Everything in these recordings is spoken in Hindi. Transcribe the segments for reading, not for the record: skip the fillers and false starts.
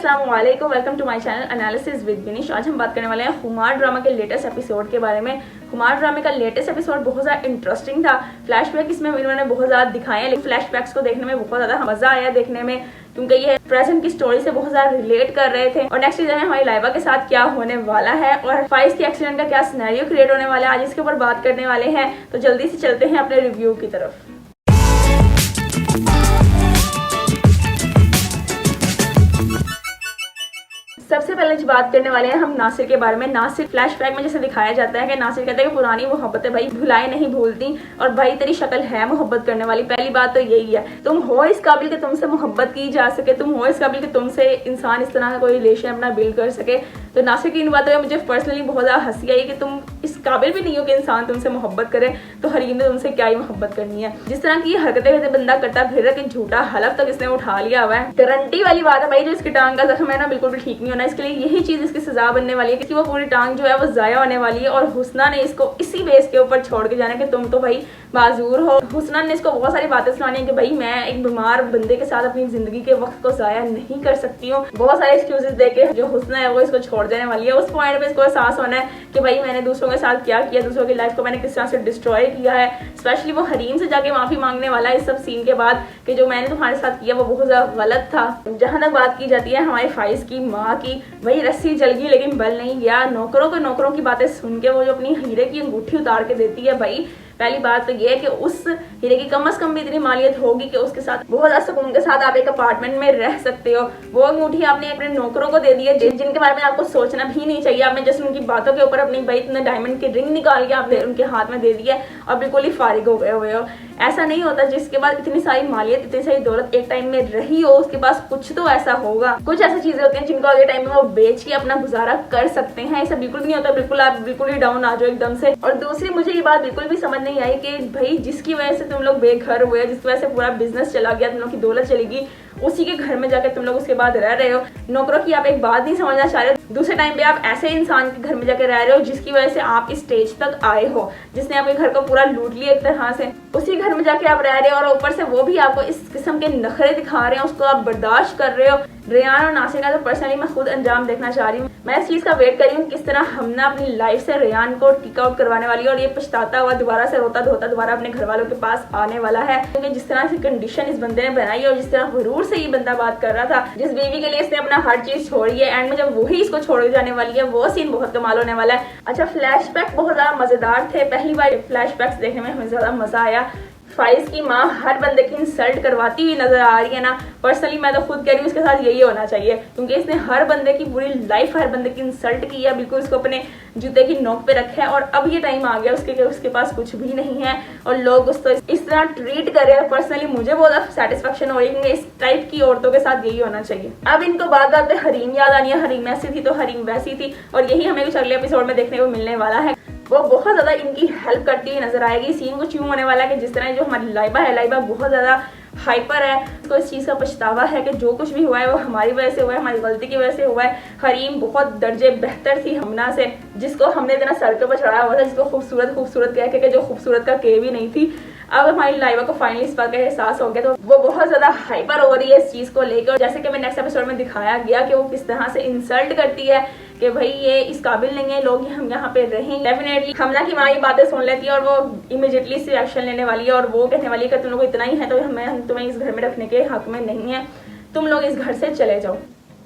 अस्सलाम वालेकुम, welcome to my channel analysis with Vinish. आज हम बात करने वाले हैं खुमार ड्रामा के लेटेस्ट एपिसोड के बारे में। खुमार ड्रामे का लेटेस्ट एपिसोड बहुत ज़्यादा इंटरेस्टिंग था। फ्लैशबैक इसमें इन्होंने बहुत ज़्यादा दिखाए हैं, लेकिन फ्लैशबैक्स को देखने में बहुत ज़्यादा मज़ा आया देखने में, क्योंकि ये प्रेजेंट की स्टोरी से बहुत ज़्यादा रिलेट कर रहे थे। और नेक्स्ट सीजन में हमारी लाइबा के साथ क्या होने वाला है और फाइज के एक्सीडेंट का क्या सिनेरियो क्रिएट होने वाला है, आज इसके ऊपर बात करने वाले हैं। तो जल्दी से चलते हैं अपने रिव्यू की तरफ। सबसे पहले जो बात करने वाले हैं हम नासिर के बारे में। नासिर फ्लैशबैक में जैसे दिखाया जाता है कि नासिर कहते हैं कि पुरानी मोहब्बतें भाई भुलाए नहीं भूलती, और भाई तेरी शक्ल है मोहब्बत करने वाली। पहली बात तो यही है, तुम हो इस काबिल कि तुमसे मोहब्बत की जा सके, तुम हो इस काबिल कि तुमसे इंसान इस तरह का कोई रिलेशन अपना बिल्ड कर सके। तो नासिर की इन बातों में मुझे पर्सनली बहुत ज़्यादा हंसी आई कि तुम इस काबिल भी नहीं हो कि इंसान तुमसे मोहब्बत करे, तो हरीम ने तुमसे क्या ही मोहब्बत करनी है। जिस तरह की हरकतें करते बंदा करता फिर रहा कि झूठा हलफ तक इसने उठा लिया हुआ है। गारंटी वाली बात है भाई, जो इसकी टांग का जख्म है ना बिल्कुल भी ठीक नहीं होना। इसके लिए यही चीज इसकी सजा बनने वाली है कि वो पूरी टांग जो है वो जाया होने वाली है। और हुस्ना ने इसको इसी बेस के ऊपर छोड़ के जाना कि तुम तो भाई बाजूर हो। हुस्ना ने इसको बहुत सारी बातें सुनानी है कि भाई मैं एक बीमार बंदे के साथ अपनी जिंदगी के वक्त को जाया नहीं कर सकती हूँ। बहुत सारे एक्सक्यूजेस देके जो हुस्ना है वो इसको छोड़ देने वाली है। उस पॉइंट पे इसको एहसास होना है कि भाई मैंने दूसरों के साथ क्या किया, दूसरों की लाइफ को मैंने किस तरह से डिस्ट्रॉय किया है। स्पेशली वो हरीम से जाके माफी मांगने वाला है इस सब सीन के बाद कि जो मैंने तुम्हारे साथ किया वो बहुत ज्यादा गलत था। जहां तक बात की जाती है हमारे फाइज की माँ की, वही रस्सी जल गई लेकिन बल नहीं गया। नौकरों की बातें सुन के वो जो अपनी हीरे की अंगूठी उतार के देती है। भाई पहली बात तो ये है कि उस हीरे की कम से कम भी इतनी मालियत होगी कि उसके साथ बहुत ज्यादा सुकून के साथ आप एक अपार्टमेंट में रह सकते हो। वो अंगूठी आपने अपने नौकरों को दे दी है जिनके बारे में आपको सोचना भी नहीं चाहिए। आपने जैसे उनकी बातों के ऊपर अपनी भाई इतने डायमंड की रिंग निकाल के आपने उनके हाथ में दे दी है और बिल्कुल ही फारिग हो गए हुए हो। ऐसा नहीं होता। जिसके बाद इतनी सारी मालियत इतनी सारी दौलत एक टाइम में रही हो, उसके पास कुछ तो ऐसा होगा, कुछ ऐसी चीजें होती हैं जिनको अगले टाइम में वो बेच के अपना गुजारा कर सकते हैं। ऐसा बिल्कुल नहीं होता, बिल्कुल आप बिल्कुल ही डाउन आ जाओ एकदम से। और दूसरी मुझे ये बात बिल्कुल भी समझ नहीं आई कि भाई जिसकी वजह से तुम लोग बेघर हुए, जिसकी वजह से पूरा बिजनेस चला गया, तुम लोग की दौलत चली गई, उसी के घर में जाकर तुम लोग उसके बाद रह रहे हो। नौकरों की आप एक बात नहीं समझना चाह रहे हो। दूसरे टाइम पे आप ऐसे इंसान के घर में जाकर रह रहे हो जिसकी वजह से आप इस स्टेज तक आए हो, जिसने आपके घर को पूरा लूट लिया एक तरह से। उसी घर में जाके आप रह रहे हो और ऊपर से वो भी आपको इस किस्म के नखरे दिखा रहे हैं, उसको आप बर्दाश्त कर रहे हो। रेयान और नासिर का तो पर्सनली मैं खुद अंजाम देखना चाह रही हूँ। मैं इस चीज का वेट कर रही हूँ किस तरह हमने अपनी लाइफ से रेयान को टिक आउट करवाने वाली है और ये पछताता हुआ दोबारा से रोता धोता दोबारा अपने घर वालों के पास आने वाला है। क्योंकि जिस तरह से कंडीशन इस बंदे ने बनाई है और जिस तरह गुरूर से ये बंदा बात कर रहा था, जिस बीवी के लिए इसने अपना हर चीज छोड़ी है, एंड में जब वही इसको छोड़ जाने वाली है, वो सीन बहुत कमाल होने वाला है। अच्छा, फ्लैशबैक बहुत ज्यादा मजेदार थे। पहली बार फ्लैशबैक्स देखने में हमें ज्यादा मजा आया। फाइज की माँ हर बंदे की इंसल्ट करवाती हुई नजर आ रही है ना। पर्सनली मैं तो खुद कह रही हूँ इसके साथ यही होना चाहिए, क्योंकि इसने हर बंदे की पूरी लाइफ हर बंदे की इंसल्ट की है, बिल्कुल इसको अपने जूते की नोक पे रखा है। और अब ये टाइम आ गया उसके पास कुछ भी नहीं है और लोग उसको इस तरह ट्रीट कर रहे हैं। पर्सनली मुझे बहुत सेटिस्फेक्शन हो रही है, क्योंकि इस टाइप की औरतों के साथ यही होना चाहिए। अब इनको बात बात पे हरीम याद आनी है। हरीम ऐसी थी तो हरीम वैसी थी, और यही हमें कुछ अगले एपिसोड में देखने को मिलने वाला है। वो बहुत ज्यादा इनकी हेल्प करती हुई नजर आएगी। सीन कुछ यूं होने वाला है कि जिस तरह जो हमारी लाइबा है, लाइबा बहुत ज्यादा हाइपर है, उसको इस चीज का पछतावा है कि जो कुछ भी हुआ है वो हमारी वजह से हुआ है, हमारी गलती की वजह से हुआ है। हरीम बहुत दर्जे बेहतर थी हमना से, जिसको हमने इतना सर के ऊपर चढ़ाया हुआ था, जिसको खूबसूरत कह के जो खूबसूरत का के भी नहीं थी। अब हमारी लाइबा को फाइनली इस बात का एहसास हो गया, तो वो बहुत ज्यादा हाइपर हो रही है इस चीज को लेकर। जैसे कि मैं नेक्स्ट एपिसोड में दिखाया गया कि वो किस तरह से इंसल्ट करती है कि भाई ये इस काबिल नहीं है लोग हम यहाँ पे रहें। डेफिनेटली हमना की माँ ये बातें सुन लेती है और वो इमीडिएटली से एक्शन लेने वाली है और वो कहने वाली है कि तुम लोग इतना ही है तो हम तुम्हें इस घर में रखने के हक में नहीं है, तुम लोग इस घर से चले जाओ।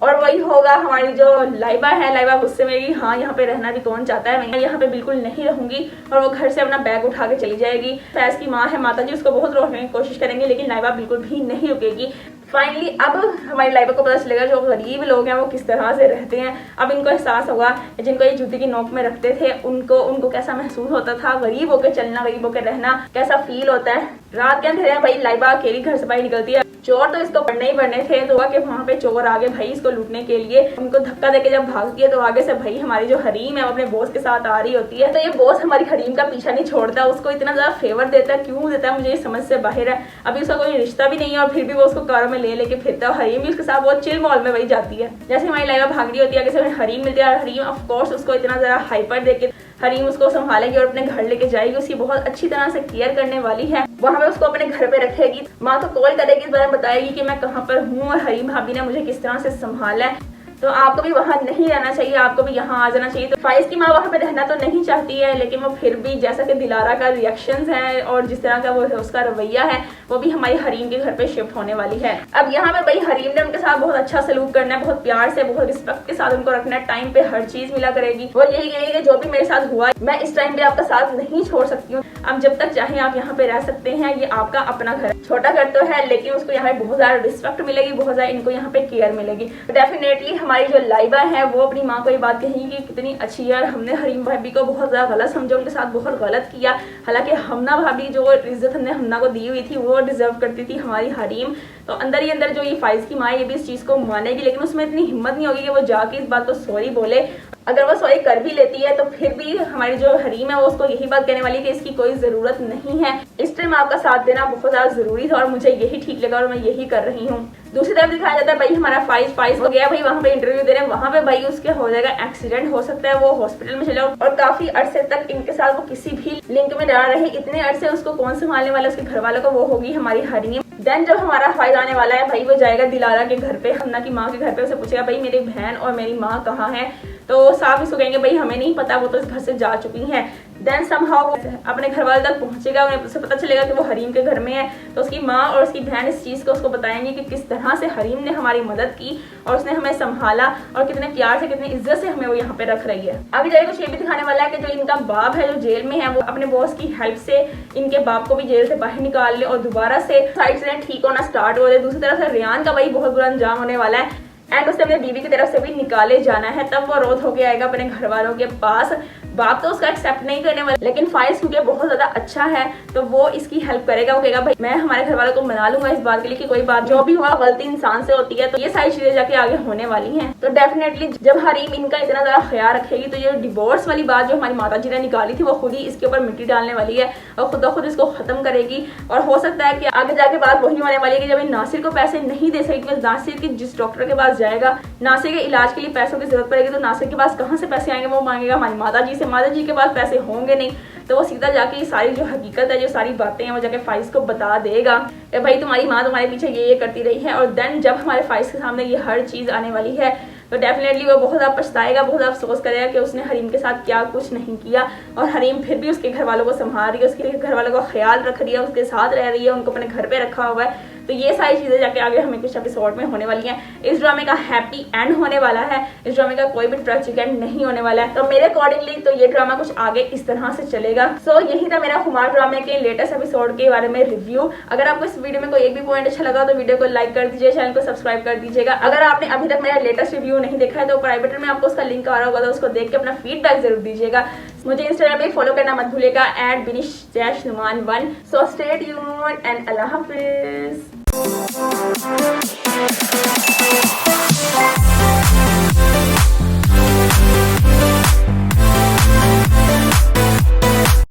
और वही होगा हमारी जो लाइबा है, लाइबा गुस्से में हाँ यहाँ पे रहना भी कौन चाहता है, मैं यहाँ पे बिल्कुल नहीं रहूंगी, और वो घर से अपना बैग उठा के चली जाएगी। फैज की माँ है, माता जी उसको बहुत रोकने की कोशिश करेंगे, लेकिन लाइबा बिल्कुल भी नहीं रुकेगी। फाइनली अब हमारी लाइबा को पता चलेगा जो गरीब लोग हैं वो किस तरह से रहते हैं। अब इनको एहसास होगा जिनको ये जूती की नोक में रखते थे उनको कैसा महसूस होता था, गरीब होकर चलना, गरीब होकर रहना कैसा फील होता है। रात के अंधेरे भाई लाइबा अकेली घर से बाहर निकलती है। चोर तो इसको पढ़ने ही पड़ने थे, तो कि वहाँ पे चोर आगे भाई इसको लूटने के लिए उनको धक्का देके जब भागती है तो आगे से भाई हमारी जो हरीम है वो अपने बॉस के साथ आ रही होती है। तो ये बॉस हमारी हरीम का पीछा नहीं छोड़ता, उसको इतना ज्यादा फेवर देता है, क्यों देता है मुझे ये समझ से बाहर है। अभी उसका कोई रिश्ता भी नहीं है और फिर भी वो उसको कारों में ले लेके फिरता है। हरीम भी उसके साथ बहुत चिल मॉल में वही जाती है। जैसे हमारी लाइबा भाग रही होती है, आगे से हरीम मिलती है, हरीम ऑफकोर्स उसको इतना ज्यादा हाइपर देके हरीम उसको संभालेगी और अपने घर लेके जाएगी, उसकी बहुत अच्छी तरह से केयर करने वाली है, वहां पे उसको अपने घर पे रखेगी, माँ को कॉल करेगी, इस बारे में बताएगी कि मैं कहाँ पर हूँ और हरीम भाभी ने मुझे किस तरह से संभाला है। तो आपको भी वहां नहीं रहना चाहिए, आपको भी यहाँ आ जाना चाहिए। तो फाइज की माँ वहां पे रहना तो नहीं चाहती है, लेकिन वो फिर भी जैसा कि दिलारा का रिएक्शंस है और जिस तरह का वो उसका रवैया है, वो भी हमारी हरीम के घर पे शिफ्ट होने वाली है। अब यहाँ पे भाई हरीम ने उनके साथ बहुत अच्छा सलूक करना है, बहुत प्यार से, बहुत रिस्पेक्ट के साथ उनको रखना है, टाइम पे हर चीज मिला करेगी। वो यही कहेगी कि जो भी मेरे साथ हुआ मैं इस टाइम पे आपका साथ नहीं छोड़ सकती हूँ, अब जब तक चाहे आप यहाँ पे रह सकते हैं, ये आपका अपना घर है। छोटा घर तो है लेकिन उसको यहाँ पे बहुत ज्यादा रिस्पेक्ट मिलेगी, बहुत ज्यादा इनको यहाँ पे केयर मिलेगी। डेफिनेटली हमारी जो लाइबा है वो अपनी माँ को ये बात कहेगी कि कितनी अच्छी है, हमने हरीम भाभी को बहुत ज्यादा गलत समझा, उनके साथ बहुत गलत किया, हालांकि हमना भाभी जो इज्जत हमने हमना को दी हुई थी वो डिजर्व करती थी हमारी हरीम। तो अंदर ही अंदर जो ये फाइज की माँ ये भी इस चीज को मानेगी, लेकिन उसमें इतनी हिम्मत नहीं होगी कि वो जाके इस बात को सॉरी बोले। अगर वो सॉरी कर भी लेती है तो फिर भी हमारी जो हरीम है वो उसको यही बात कहने वाली है कि इसकी कोई जरूरत नहीं है, इस टाइम आपका साथ देना बहुत ज्यादा जरूरी था और मुझे यही ठीक लगा और मैं यही कर रही हूँ। दूसरी तरफ दिखाया जाता है भाई हमारा फाइज हो गया भाई वहां पे इंटरव्यू दे रहे हैं, वहां पे भाई उसके हो जाएगा एक्सीडेंट, हो सकता है वो हॉस्पिटल में चले और काफी अरसे तक इनके साथ वो किसी भी लिंक में ना रहे, इतने अरसे उसको कौन संभालने वाला उसके घर वालों को, वो होगी हमारी हरीम। देन जब हमारा फाइज आने वाला है भाई वो जाएगा दिलारा के घर पे, हमना की माँ के घर पे, उसे पूछेगा भाई मेरी बहन और मेरी माँ कहाँ है, तो साफ इसको कहेंगे भाई हमें नहीं पता, वो तो इस घर से जा चुकी हैं। देन समहाउ वो अपने घर वाले तक पहुंचेगा, उन्हें उसे पता चलेगा कि वो हरीम के घर में है, तो उसकी माँ और उसकी बहन इस चीज को उसको बताएंगे कि किस तरह से हरीम ने हमारी मदद की और उसने हमें संभाला और कितने प्यार से कितनी इज्जत से हमें वो यहाँ पे रख रही है। आगे जाके कुछ ये भी दिखाने वाला है कि जो इनका बाप है जो जेल में है वो अपने बॉस की हेल्प से इनके बाप को भी जेल से बाहर निकाल ले और दोबारा से साइड से ठीक होना स्टार्ट हो जाए। दूसरी तरफ से रियान का भाई बहुत बुरा अंजाम होने वाला है एंड उससे अपने बीवी की तरफ से भी निकाले जाना है, तब वो रोत होके आएगा अपने घर वालों के पास। बाप तो उसका एक्सेप्ट नहीं करने वाला, लेकिन फाइज क्योंकि बहुत ज्यादा अच्छा है तो वो इसकी हेल्प करेगा, वो कहेगा भाई मैं हमारे घर वालों को मना लूंगा इस बात के लिए कि कोई बात जो भी हुआ गलती इंसान से होती है, तो ये सारी चीजें जाके आगे होने वाली हैं। तो डेफिनेटली जब हरीम इनका इतना ज्यादा ख्याल रखेगी तो ये डिवोर्स वाली बात जो हमारी माता जी ने निकाली थी वो खुद ही इसके ऊपर मिट्टी डालने वाली है और खुद खुद इसको खत्म करेगी। और हो सकता है कि आगे जाके बात वही होने वाली है कि जब नासिर को पैसे नहीं दे सकेगी, नासिर की जिस डॉक्टर के पास जाएगा, नासिर के इलाज के लिए पैसों की जरूरत पड़ेगी, तो नासिर के पास कहाँ से पैसे आएंगे, वो मांगेगा हमारी माता जी से, माता जी के पास पैसे होंगे नहीं, तो वो सीधा जाके ये सारी जो हकीकत है, जो सारी बातें हैं वो जाके फाइज को बता देगा कि भाई तुम्हारी माँ तुम्हारे पीछे ये करती रही है। और देन जब हमारे फाइज के सामने ये हर चीज आने वाली है तो डेफिनेटली वो बहुत ज्यादा पछताएगा, बहुत ज्यादा अफसोस करेगा कि उसने हरीम के साथ क्या कुछ नहीं किया और हरीम फिर भी उसके घर वालों को संभाल रही है, उसके घर वालों का ख्याल रख रही है, उसके साथ रह रही है, उनको अपने घर पे रखा हुआ है। तो ये सारी चीजें जाके आगे हमें कुछ एपिसोड में होने वाली हैं। इस ड्रामे का हैप्पी एंड होने वाला है, इस ड्रामे का कोई भी ट्रेजिक एंड नहीं होने वाला है। तो मेरे अकॉर्डिंगली तो ये ड्रामा कुछ आगे इस तरह से चलेगा। सो यही था मेरा खुमार ड्रामे के लेटेस्ट एपिसोड के बारे में रिव्यू। अगर आपको इस वीडियो में कोई एक भी पॉइंट अच्छा लगा तो वीडियो को लाइक कर दीजिए, चैनल को सब्सक्राइब कर दीजिएगा। अगर आपने अभी तक मेरा लेटेस्ट रिव्यू नहीं देखा है तो ऊपर आई बटन में आपको उसका लिंक आ रहा होगा, तो उसको देख के अपना फीडबैक जरूर दीजिएगा। मुझे इंस्टाग्राम पे फॉलो करना मत भूलिएगा @binish-numan1। So stay tuned and Allah Hafiz.